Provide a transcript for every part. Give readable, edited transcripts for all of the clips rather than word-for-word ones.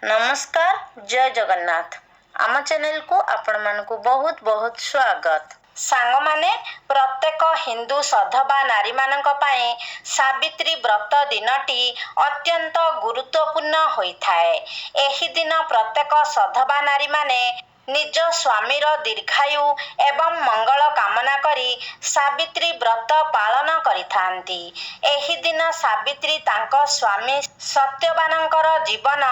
नमस्कार जय जगन्नाथ आम चैनल को आपण मानकु बहुत बहुत स्वागत। सांग माने प्रत्येक हिंदू सधबा नारी मानक पाए सावित्री व्रत दिनटी अत्यंत गुरुत्वपूर्ण होइथाए। एही दिन प्रत्येक सधबा नारी माने निज स्वामीर दीर्घायु एवं मंगल कामना करी सावित्री व्रत पालन करिथांती। एही दिन सावित्री तांको स्वामी सत्यवानंकर जीवन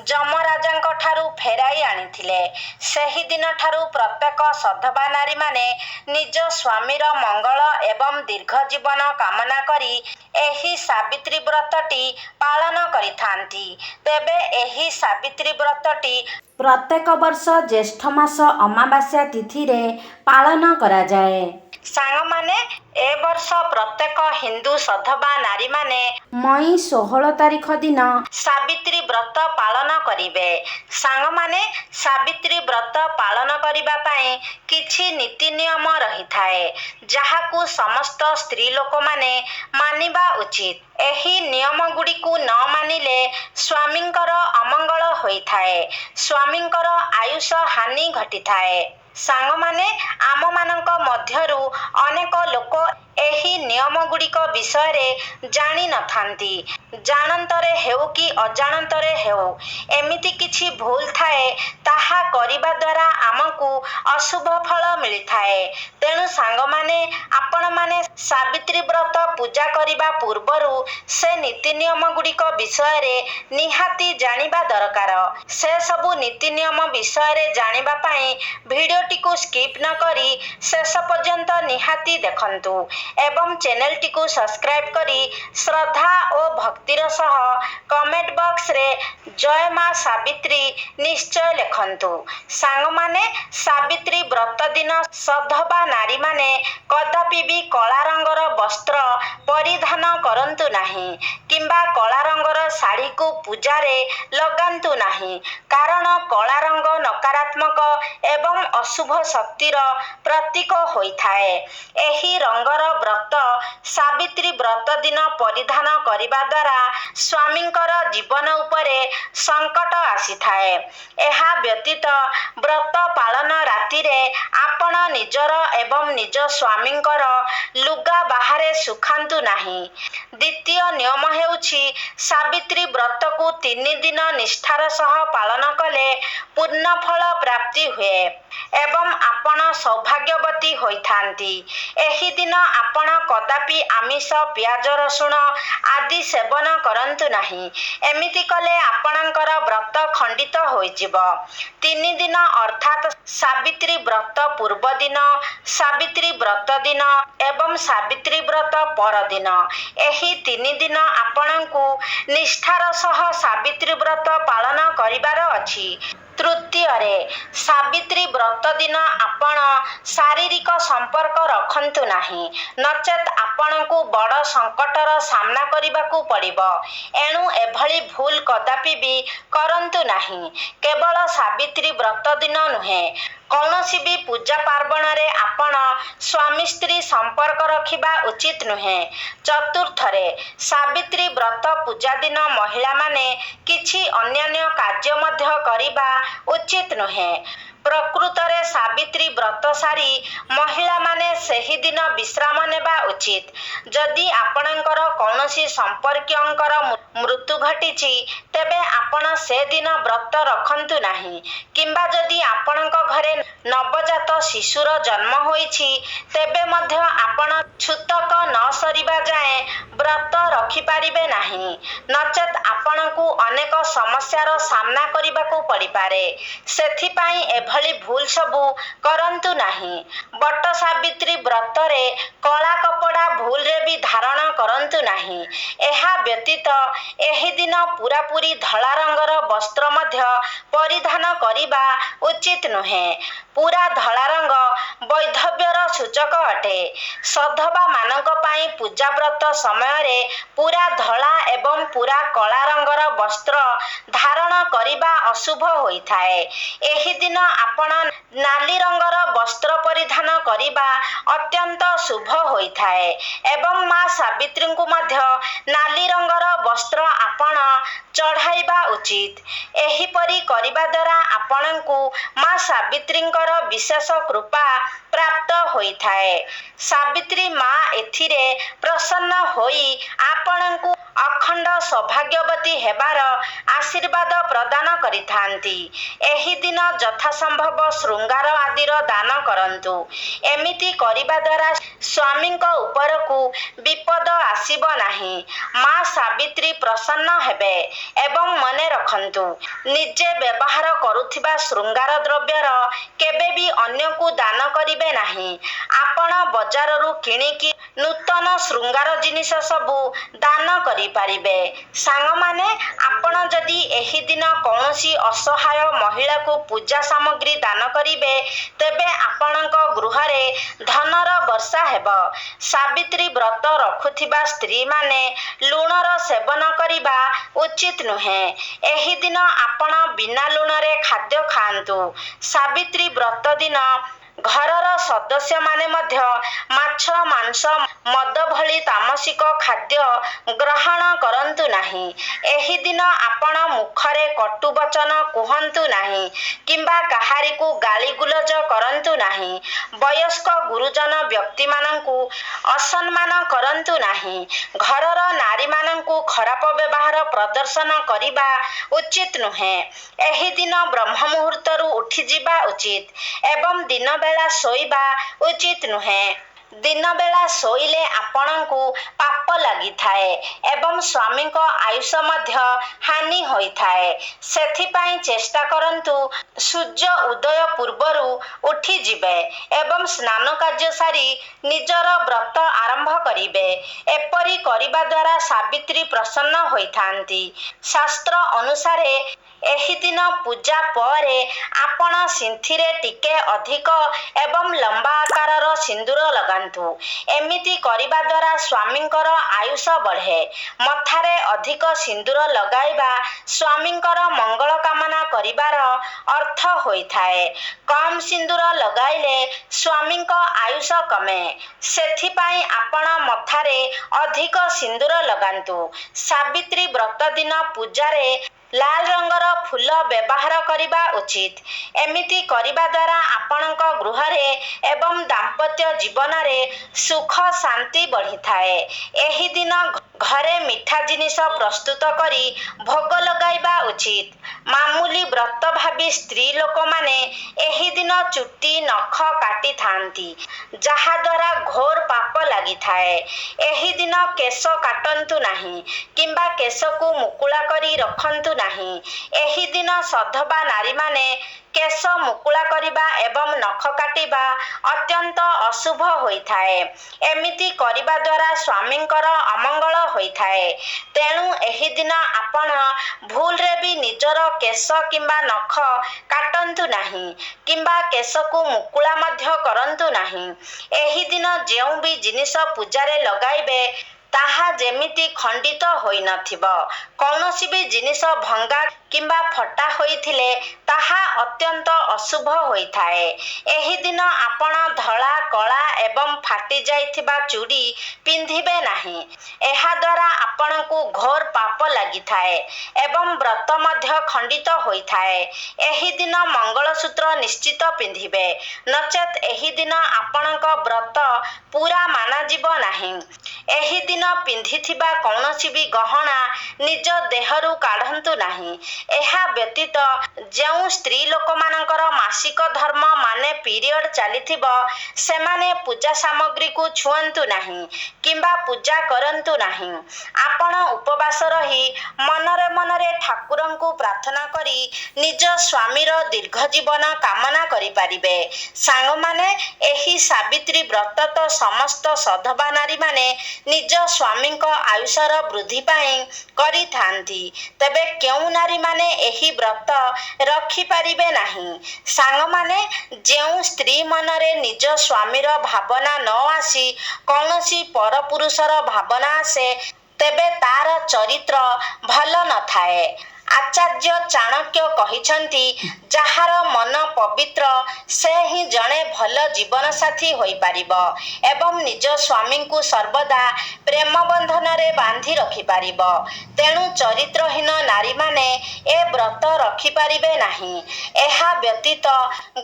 जमराजांक ठारू फेराई आनिथिले। सेही दिन ठारू प्रत्येक सधबा नारी माने निज स्वामीर मंगल एवं दीर्घ जीवन कामना करी एही सावित्री व्रतटी पालन करिथांती। तेबे एही सावित्री व्रतटी प्रत्येक वर्ष ज्येष्ठ मास अमावास्या तिथि रे पालन करा जाए। सांग माने ए वर्ष प्रत्येक हिंदू सधबा नारी माने मई 16 तारिख दिन सावित्री व्रत पालन करिवे। सांग माने सावित्री व्रत पालन करिबा पाए किछि नीति नियम रही थाए जहाकू समस्त स्त्री लोक माने मानिबा उचित। एही नियम गुड़िकू न मानिले स्वामींकर अमंगल होइथाए, स्वामींकर आयुष हानि घटिथाए। सांग माने आम मानक मध्यरु अनेक लोक एही नियम गुड़िक विषय रे जानी न थांती। जानंतरे हेउ कि अजानंतरे हेउ एमिति किछि भूल थाए ताहा करिबा द्वारा आमकू अशुभ फल मिलिथाए। तेणु सांग माने आपण माने सावित्री व्रत पूजा करिबा पूर्वरु से नीति नियम गुड़िक विषय रे निहाती जानिबा दरकार। से सबु नीति नियम विषय रे जानिबा पाई भिडियोटी को स्किप न करी शेष पर्यंत निहाती देखंतु एवं चैनल टी को सब्सक्राइब करी श्रद्धा और भक्तिर सह कमेंट बॉक्स रे जय मां सावित्री निश्चय लिखंतु। सांग माने सावित्री व्रत दिन सधबा नारी माने कदापि भी कला रंगर वस्त्र परिधान करंतु नाही किंबा कला रंगर साड़ी को पूजा रे लगांतु नाही, कारण कला रंग नकारात्मक एवं अशुभ शक्तिर प्रतीक होइथाए। एही रंगर व्रत सावित्री व्रत दिन परिधान करिबा द्वारा स्वामींकर जीवन उपरे संकट आसीथाए। एहा व्यतीत व्रत पालन राति रे आपण निजर एवं निज स्वामींकर लुगा बाहरे सुखांतु नाही। द्वितीय नियम हेउछि सावित्री व्रत को 3 दिन निष्ठार सह पालन कले पूर्ण फल प्राप्ति हुए एवं आपण सौभाग्यवती होइथांती। एही दिन आपण कदापि आमिष प्याज रसुण आदि सेवन करंतु नाही। एमिति कले आपणकर व्रत खंडित होइजिब। 3 दिन अर्थात सावित्री व्रत पूर्व दिन, सावित्री व्रत दिन एवं सावित्री व्रत पर दिन, एही 3 दिन आपणकू निष्ठार सह सावित्री व्रत पालन करिबार अछि। तृतीय रे सावित्री व्रत दिन आपण शारीरिक संपर्क रखंतु नाही, नचेत आपणकू बड़ संकटर सामना करिबाकू पड़िबो। एणु एभली भूल कदापि भी करंतु नाही। केवल सावित्री व्रत दिन नुहे, कौनसी भी पूजा पार्वण रे आपण स्वामी स्त्री संपर्क रखिबा उचित नुहे। चतुर्थ रे सावित्री व्रत पूजा दिन महिला माने किछि अन्यान्य कार्य मध्य करिबा उचित नुहे। प्रकृत रे सावित्री व्रत सारी महिला माने सेही दिन विश्राम नेबा उचित। जदि आपणकर कौनसी संपर्कियंकर मृत्यु घटिछि तेबे आपण से दिन व्रत रखंतु नाही, किंबा जदि आपणक घरे नवजात शिशुर जन्म होइछि तेबे मध्य आपण छूतक न सरिबा जाए व्रत रखि पारिबे नाही, नचेत आपणकू अनेक समस्यार सामना करिबाकू पड़ी पारे। सेथि पाई एभली भूल सबू करंतु नाही। बट सावित्री व्रत रे कला कपड़ा भूल रे भी धारण करंतु नाही। एहा व्यतीत एही दिन पूरा पूरी धला रंगर वस्त्र मध्य परिधान करिबा उचित नुहे। पूरा धला रंग वैधव्यर सूचक अटे। सधबा मानक पाई पूजा व्रत समय रे पूरा धला एवं पूरा कला रंगर वस्त्र धारण करिबा अशुभ होइथाए। एही दिन ଆପଣ ନାଲି ରଙ୍ଗର ବସ୍ତ୍ର ପରିଧାନ କରିବା ଅତ୍ୟନ୍ତ ଶୁଭ ହୋଇଥାଏ ଏବଂ ମା ସାବିତ୍ରୀଙ୍କୁ ମଧ୍ୟ ନାଲି ରଙ୍ଗର ବସ୍ତ୍ର ଆପଣ ଚଢ଼ାଇବା ଉଚିତ। ଏହିପରି କରିବା ଦ୍ୱାରା ଆପଣଙ୍କୁ ମା ସାବିତ୍ରୀଙ୍କର ବିଶେଷ କୃପା ପ୍ରାପ୍ତ ହୋଇଥାଏ। ସାବିତ୍ରୀ ମା ଏଥିରେ ପ୍ରସନ୍ନ ହୋଇ ଆପଣଙ୍କୁ ଅଖଣ୍ଡ ସୌଭାଗ୍ୟବତୀ ହେବାର ଆଶୀର୍ବାଦ ପ୍ରଦାନ କରିଥାନ୍ତି। ଏହି ଦିନ ଯଥାସମ୍ଭବ ଶୃଙ୍ଗାର ଆଦିର ଦାନ କରନ୍ତୁ। ଏମିତି କରିବା ଦ୍ୱାରା ସ୍ୱାମୀଙ୍କ ଉପରକୁ ବିପଦ ଆସିବ ନାହିଁ। ମା ସାବିତ୍ରୀ ପ୍ରସନ୍ନ ହେବେ। ଏବଂ ମନେ ରଖନ୍ତୁ, ନିଜେ ବ୍ୟବହାର କରୁଥିବା ଶୃଙ୍ଗାର ଦ୍ରବ୍ୟର କେବେ ବି ଅନ୍ୟକୁ ଦାନ କରିବେ ନାହିଁ। ଆପଣ ବଜାରରୁ କିଣିକି ନୂତନ ଶୃଙ୍ଗାର ଜିନିଷ ସବୁ ଦାନ କରିପାରିବେ। ସାଙ୍ଗମାନେ, ଆପଣ ଯଦି ଏହି ଦିନ କୌଣସି ଅସହାୟ ମହିଳାକୁ ପୂଜା ସାମଗ୍ରୀ ଦାନ କରିବେ, ତେବେ ଆପଣଙ୍କ ଗୃହରେ ଧନର ବର୍ଷା ହେବ। ସାବିତ୍ରୀ ବ୍ରତ ରଖୁଥିବା ସ୍ତ୍ରୀମାନେ ଲୁଣର ସେବନ କରିବା ଉଚିତ ନୁହେଁ। ଏହି ଦିନ ଆପଣ ବିନା ଲୁଣରେ ଖାଦ୍ୟ ଖାଆନ୍ତୁ। ସାବିତ୍ରୀ ବ୍ରତ ଦିନ ଘରର ସଦସ୍ୟମାନେ ମଧ୍ୟ ମାଛ, ମାଂସ, ମଦ ଭଳି ତାମସିକ ଖାଦ୍ୟ ଗ୍ରହଣ କରନ୍ତୁ ନାହିଁ। ଏହି ଦିନ ଆପଣ ମୁଖରେ କଟୁ ବଚନ କୁହନ୍ତୁ ନାହିଁ କିମ୍ବା କାହାରିକୁ ଗାଳିଗୁଲଜ କରନ୍ତୁ ନାହିଁ। ବୟସ୍କ ଗୁରୁଜନ ବ୍ୟକ୍ତିମାନଙ୍କୁ ଅସମ୍ମାନ କରନ୍ତୁ ନାହିଁ। ଘରର ନାରୀମାନଙ୍କୁ ଖରାପ ବ୍ୟବହାର ପ୍ରଦର୍ଶନ କରିବା ଉଚିତ ନୁହେଁ। ଏହି ଦିନ ବ୍ରହ୍ମ ମୁହୂର୍ତ୍ତରୁ ଉଠିଯିବା ଉଚିତ ଏବଂ ଦିନବେଳା ଶୋଇବା ଉଚିତ ନୁହେଁ। ଦିନବେଳା ଶୋଇଲେ ଆପଣଙ୍କୁ ପାପ ଲାଗିଥାଏ ଏବଂ ସ୍ୱାମୀଙ୍କ ଆୟୁଷ ମଧ୍ୟ ହାନି ହୋଇଥାଏ। ସେଥିପାଇଁ ଚେଷ୍ଟା କରନ୍ତୁ ସୂର୍ଯ୍ୟ ଉଦୟ ପୂର୍ବରୁ ଉଠିଯିବେ ଏବଂ ସ୍ନାନ କାର୍ଯ୍ୟ ସାରି ନିଜର ବ୍ରତ ଆରମ୍ଭ କରିବେ। ଏପରି କରିବା ଦ୍ୱାରା ସାବିତ୍ରୀ ପ୍ରସନ୍ନ ହୋଇଥାନ୍ତି। ଶାସ୍ତ୍ର ଅନୁସାରେ ଏହି ଦିନ ପୂଜା ପରେ ଆପଣ ସିନ୍ଥିରେ ଟିକେ ଅଧିକ ଏବଂ ଲମ୍ବା ଆକାରର ସିନ୍ଦୂର ଲଗାନ୍ତୁ। ଏମିତି କରିବା ଦ୍ୱାରା ସ୍ୱାମୀଙ୍କର ଆୟୁଷ ବଢ଼େ। ମଥାରେ ଅଧିକ ସିନ୍ଦୂର ଲଗାଇବା ସ୍ୱାମୀଙ୍କର ମଙ୍ଗଳ କାମନା କରିବାର ଅର୍ଥ ହୋଇଥାଏ। କମ୍ ସିନ୍ଦୂର ଲଗାଇଲେ ସ୍ୱାମୀଙ୍କ ଆୟୁଷ କମେ। ସେଥିପାଇଁ ଆପଣ ମଥାରେ ଅଧିକ ସିନ୍ଦୂର ଲଗାନ୍ତୁ। ସାବିତ୍ରୀ ବ୍ରତ ଦିନ ପୂଜାରେ ଲାଲ ରଙ୍ଗର ଫୁଲ ବ୍ୟବହାର କରିବା ଉଚିତ। ଏମିତି କରିବା ଦ୍ୱାରା ଆପଣଙ୍କ ଗୃହରେ ଏବଂ ଦାମ୍ପତ୍ୟ ଜୀବନରେ ସୁଖ ଶାନ୍ତି ବଢ଼ିଥାଏ। ଏହି ଦିନ ଘରେ ମିଠା ଜିନିଷ ପ୍ରସ୍ତୁତ କରି ଭୋଗ ଲଗାଇବା ଉଚିତ। ମାମୁଲି ବ୍ରତ ଭାବି ସ୍ତ୍ରୀ ଲୋକମାନେ ଏହି ଦିନ ଚୁଟି, ନଖ କାଟିଥାନ୍ତି, ଯାହାଦ୍ୱାରା ଘୋର ପାପ ଲାଗିଥାଏ। ଏହି ଦିନ କେଶ କାଟନ୍ତୁ ନାହିଁ କିମ୍ବା କେଶକୁ ମୁକୁଳା କରି ରଖନ୍ତୁ ନାହିଁ। ଏହି ଦିନ ସଧବା ନାରୀମାନେ କେଶ ମୁକୁଳା କରିବା ଏବଂ ନଖ କାଟିବା ଅତ୍ୟନ୍ତ ଅଶୁଭ ହୋଇଥାଏ। ଏମିତି କରିବା ଦ୍ୱାରା ସ୍ୱାମୀଙ୍କର ଅମଙ୍ଗଳ ହୋଇଥାଏ। ତେଣୁ ଏହି ଦିନ ଆପଣ ଭୁଲରେ ବି ନିଜର କେଶ କିମ୍ବା ନଖ କାଟନ୍ତୁ ନାହିଁ କିମ୍ବା କେଶକୁ ମୁକୁଳା ମଧ୍ୟ କରନ୍ତୁ ନାହିଁ। ଏହି ଦିନ ଯେଉଁ ବି ଜିନିଷ ପୂଜାରେ ଲଗାଇବେ, ତାହା ଯେମିତି ଖଣ୍ଡିତ ହୋଇନଥିବ। କୌଣସି ବି ଜିନିଷ ଭଙ୍ଗା କିମ୍ବା ଫଟା ହୋଇଥିଲେ ତାହା ଅତ୍ୟନ୍ତ ଅଶୁଭ ହୋଇଥାଏ। ଏହି ଦିନ ଆପଣ ଧଳା, କଳା ଏବଂ ଫାଟି ଯାଇଥିବା ଚୁଡ଼ି ପିନ୍ଧିବେ ନାହିଁ। ଏହାଦ୍ୱାରା ଆପଣଙ୍କୁ ଘୋର ପାପ ଲାଗିଥାଏ ଏବଂ ବ୍ରତ ମଧ୍ୟ ଖଣ୍ଡିତ ହୋଇଥାଏ। ଏହି ଦିନ ମଙ୍ଗଳସୂତ୍ର ନିଶ୍ଚିତ ପିନ୍ଧିବେ, ନଚେତ୍ ଏହି ଦିନ ଆପଣଙ୍କ ବ୍ରତ ପୂରା ମାନାଯିବ ନାହିଁ। ଏହି ଦିନ ପିନ୍ଧିଥିବା କୌଣସି ବି ଗହଣା ନିଜ ଦେହରୁ କାଢ଼ନ୍ତୁ ନାହିଁ। ଏହା ବ୍ୟତୀତ ଯେଉଁ ସ୍ତ୍ରୀ ଲୋକମାନଙ୍କର ମାସିକ ଧର୍ମ ମାନେ ପିରିୟଡ଼ ଚାଲିଥିବ, ସେମାନେ ପୂଜା ସାମଗ୍ରୀକୁ ଛୁଅନ୍ତୁ ନାହିଁ କିମ୍ବା ପୂଜା କରନ୍ତୁ ନାହିଁ। ଆପଣ ଉପବାସ ରହି ମନରେ ମନରେ ଠାକୁରଙ୍କୁ ପ୍ରାର୍ଥନା କରି ନିଜ ସ୍ୱାମୀର ଦୀର୍ଘ ଜୀବନ କାମନା କରିପାରିବେ। ସାଙ୍ଗମାନେ, ଏହି ସାବିତ୍ରୀ ବ୍ରତ ତ ସମସ୍ତ ସଧବା ନାରୀମାନେ ନିଜ ସ୍ୱାମୀଙ୍କ ଆୟୁଷର ବୃଦ୍ଧି ପାଇଁ କରିଥାନ୍ତି। ତେବେ କେଉଁ ନାରୀମାନେ ଏହି ବ୍ରତ ରଖିପାରିବେ ନାହିଁ? ସାଙ୍ଗମାନେ, ଯେଉଁ ସ୍ତ୍ରୀ ମନରେ ନିଜ ସ୍ୱାମୀର ଭାବନା ନ ଆସି କୌଣସି ପରପୁରୁଷର ଭାବନା ଆସେ, ତେବେ ତାର ଚରିତ୍ର ଭଲ ନଥାଏ। ଆଚାର୍ଯ୍ୟ ଚାଣକ୍ୟ କହିଛନ୍ତି, ଯାହାର ମନ ପବିତ୍ର ସେ ହିଁ ଜଣେ ଭଲ ଜୀବନସାଥୀ ହୋଇପାରିବ ଏବଂ ନିଜ ସ୍ୱାମୀଙ୍କୁ ସର୍ବଦା ପ୍ରେମ ବନ୍ଧନରେ ବାନ୍ଧି ରଖିପାରିବ। ତେଣୁ ଚରିତ୍ରହୀନ ନାରୀମାନେ ଏ ବ୍ରତ ରଖିପାରିବେ ନାହିଁ। ଏହା ବ୍ୟତୀତ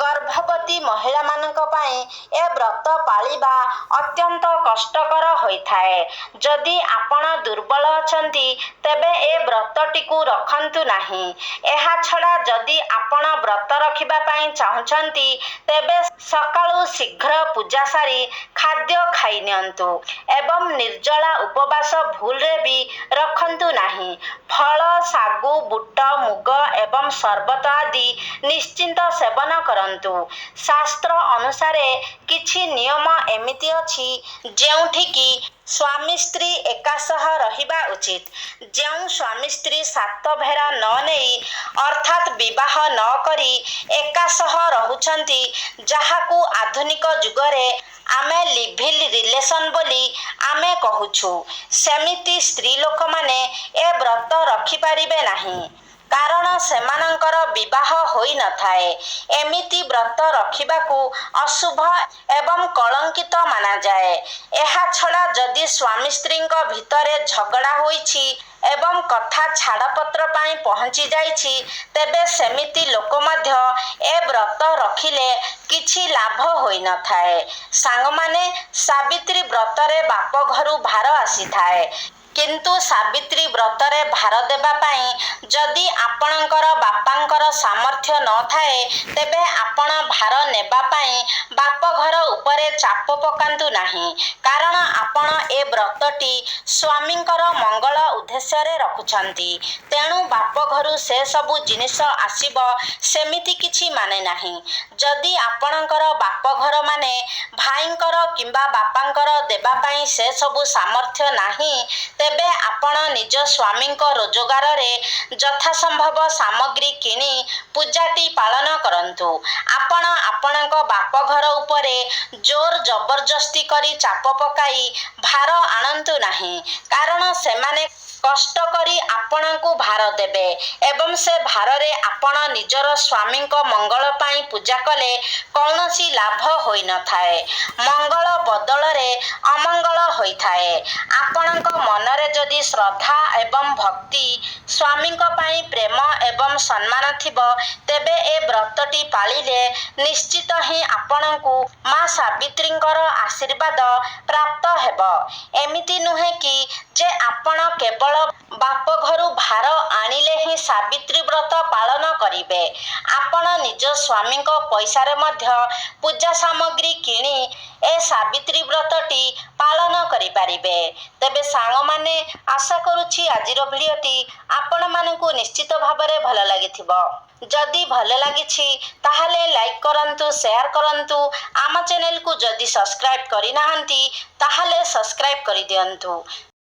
ଗର୍ଭବତୀ ମହିଳାମାନଙ୍କ ପାଇଁ ଏ ବ୍ରତ ପାଳିବା ଅତ୍ୟନ୍ତ କଷ୍ଟକର ହୋଇଥାଏ। ଯଦି ଆପଣ ଦୁର୍ବଳ ଅଛନ୍ତି ତେବେ ଏ ବ୍ରତଟିକୁ ରଖନ୍ତୁ ନାହିଁ। ଏହାଛଡ଼ା ଯଦି ଆପଣ ବ୍ରତ ରଖିବା ପାଇଁ ଚାହୁଁଛନ୍ତି ତେବେ ସକାଳୁ ଶୀଘ୍ର ପୂଜା ସାରି ଖାଦ୍ୟ ଖାଇନିଅନ୍ତୁ ଏବଂ ନିର୍ଜଳା ଉପବାସ ଭୁଲରେ ବି ରଖନ୍ତୁ ନାହିଁ। ଫଳ, ଶାଗୁ, ବୁଟ, ମୁଗ ଏବଂ ସର୍ବତ ଆଦି ନିଶ୍ଚିନ୍ତ ସେବନ କରନ୍ତୁ। ଶାସ୍ତ୍ର ଅନୁସାରେ କିଛି ନିୟମ ଏମିତି ଅଛି ଯେଉଁଠିକି ସ୍ୱାମୀ ସ୍ତ୍ରୀ ଏକାସହ ରହିବା ଉଚିତ। ଯେଉଁ ସ୍ୱାମୀ ସ୍ତ୍ରୀ ସାତଭେରା ନ ନେଇ ଅର୍ଥାତ୍ ବିବାହ ନ କରି ଏକାସହ ରହୁଛନ୍ତି, ଯାହାକୁ ଆଧୁନିକ ଯୁଗରେ ଆମେ ଲିଭ୍-ଇନ୍ ରିଲେସନ୍ ବୋଲି ଆମେ କହୁଛୁ, ସେମିତି ସ୍ତ୍ରୀ ଲୋକମାନେ ଏ ବ୍ରତ ରଖିପାରିବେ ନାହିଁ। କାରଣ ସେମାନଙ୍କର ବିବାହ ହୋଇନଥାଏ। ଏମିତି ବ୍ରତ ରଖିବାକୁ ଅଶୁଭ ଏବଂ କଳଙ୍କିତ ମାନାଯାଏ। ଏହାଛଡ଼ା ଯଦି ସ୍ୱାମୀ ସ୍ତ୍ରୀଙ୍କ ଭିତରେ ଝଗଡ଼ା ହୋଇଛି ଏବଂ କଥା ଛାଡ଼ପତ୍ର ପାଇଁ ପହଞ୍ଚି ଯାଇଛି, ତେବେ ସେମିତି ଲୋକ ମଧ୍ୟ ଏ ବ୍ରତ ରଖିଲେ କିଛି ଲାଭ ହୋଇନଥାଏ। ସାଙ୍ଗମାନେ, ସାବିତ୍ରୀ ବ୍ରତରେ ବାପଘରୁ ଭାର ଆସିଥାଏ। କିନ୍ତୁ ସାବିତ୍ରୀ ବ୍ରତରେ ଭାର ଦେବା ପାଇଁ ଯଦି ଆପଣଙ୍କର ବାପାଙ୍କର ସାମର୍ଥ୍ୟ ନଥାଏ, ତେବେ ଆପଣ ଭାର ନେବା ପାଇଁ ବାପଘର ଉପରେ ଚାପ ପକାନ୍ତୁ ନାହିଁ। କାରଣ ଆପଣ ଏ ବ୍ରତଟି ସ୍ୱାମୀଙ୍କର ମଙ୍ଗଳ ଉଦ୍ଦେଶ୍ୟରେ ରଖୁଛନ୍ତି। ତେଣୁ ବାପଘରୁ ସେ ସବୁ ଜିନିଷ ଆସିବ ସେମିତି କିଛି ମାନେ ନାହିଁ। ଯଦି ଆପଣଙ୍କର ବାପଘରମାନେ ଭାଇଙ୍କର କିମ୍ବା ବାପାଙ୍କର ଦେବା ପାଇଁ ସେ ସବୁ ସାମର୍ଥ୍ୟ ନାହିଁ, ତେବେ ଆପଣ ନିଜ ସ୍ୱାମୀଙ୍କ ରୋଜଗାରରେ ଯଥାସମ୍ଭବ ସାମଗ୍ରୀ କିଣି ପୂଜାଟି ପାଳନ କରନ୍ତୁ। ଆପଣ ଆପଣଙ୍କ ବାପଘର ଉପରେ ଜୋର ଜବରଦସ୍ତି କରି ଚାପ ପକାଇ ଭାର ଆଣନ୍ତୁ ନାହିଁ। କାରଣ ସେମାନେ କଷ୍ଟ କରି ଆପଣଙ୍କୁ ଭାର ଦେବେ ଏବଂ ସେ ଭାରରେ ଆପଣ ନିଜର ସ୍ୱାମୀଙ୍କ ମଙ୍ଗଳ ପାଇଁ ପୂଜା କଲେ କୌଣସି ଲାଭ ହୋଇନଥାଏ। ମଙ୍ଗଳ ବଦଳରେ ଅମଙ୍ଗଳ ହୋଇଥାଏ। ଆପଣଙ୍କ ମନରେ ଯଦି ଶ୍ରଦ୍ଧା ଏବଂ ଭକ୍ତି, ସ୍ୱାମୀଙ୍କ ପାଇଁ ପ୍ରେମ ଏବଂ ସମ୍ମାନ ଥିବ, ତେବେ ଏ ବ୍ରତଟି ପାଳିଲେ ନିଶ୍ଚିତ ହିଁ ଆପଣଙ୍କୁ ମା ସାବିତ୍ରୀଙ୍କର ଆଶୀର୍ବାଦ ପ୍ରାପ୍ତ ହେବ। ଏମିତି ନୁହେଁ କି ଯେ ଆପଣ କେବଳ ବାପଘରୁ ଭାର ଆଣିଲେ ହିଁ ସାବିତ୍ରୀ ବ୍ରତ ପାଳନ କରିବେ। ଆପଣ ନିଜ ସ୍ୱାମୀଙ୍କ ପଇସାରେ ମଧ୍ୟ ପୂଜା ସାମଗ୍ରୀ କିଣି ଏ ସାବିତ୍ରୀ ବ୍ରତଟି ପାଳନ କରିପାରିବେ। ତେବେ ସାଙ୍ଗମାନେ, ଆଶା କରୁଛି ଆଜିର ଭିଡ଼ିଓଟି ଆପଣମାନଙ୍କୁ ନିଶ୍ଚିତ ଭାବରେ ଭଲ ଲାଗିଥିବ। ଯଦି ଭଲ ଲାଗିଛି ତାହେଲେ ଲାଇକ୍ କରନ୍ତୁ, ସେୟାର କରନ୍ତୁ। ଆମ ଚ୍ୟାନେଲକୁ ଯଦି ସବସ୍କ୍ରାଇବ୍ କରିନାହାନ୍ତି ତାହେଲେ ସବସ୍କ୍ରାଇବ୍ କରିଦିଅନ୍ତୁ।